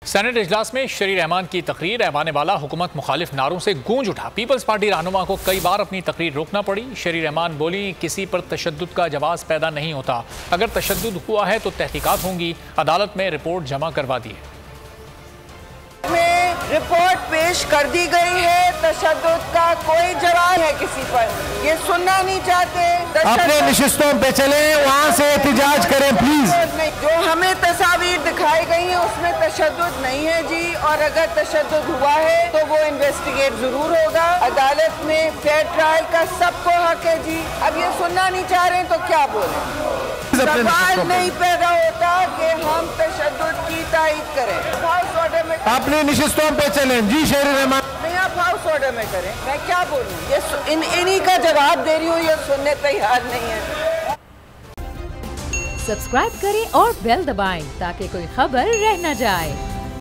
Senate इजलास में शरीर रहमान की तकरीर ऐवान वाला हुकूमत मुखालिफ नारों से गूंज उठा। पीपल्स पार्टी रहनुमा को कई बार अपनी तकरीर रोकना पड़ी। शरीर रहमान बोली, किसी पर तशद्दुद का जवाब पैदा नहीं होता, अगर तशद्दुद हुआ है तो तहकीकात होंगी। अदालत में रिपोर्ट जमा करवा दी है। रिपोर्ट पेश कर दी गई है, तशद्दुद का कोई जवाब है किसी पर, ये सुनना नहीं चाहते। अपने नशिस्तों पे चले, वहाँ से एहतिजाज करें प्लीज। जो हमें तस्वीर दिखाई गई है उसमें तशद्दुद नहीं है जी, और अगर तशद्दुद हुआ है तो वो इन्वेस्टिगेट जरूर होगा। अदालत में फेयर ट्रायल का सबको हक है जी। अब ये सुनना नहीं चाह रहे तो क्या बोले? सवाल नहीं पैदा होता कि हम तशद्दुद की तायद करें। हाउस ऑर्डर में अपने नशिस्तों पे चलें जी। शरीर रहमान नहीं, आप हाउस ऑर्डर में करें। मैं क्या बोलूं? ये इन्हीं का जवाब दे रही हूँ, ये सुनने तैयार नहीं है। सब्सक्राइब करें और बेल दबाएं ताकि कोई खबर रह न जाए।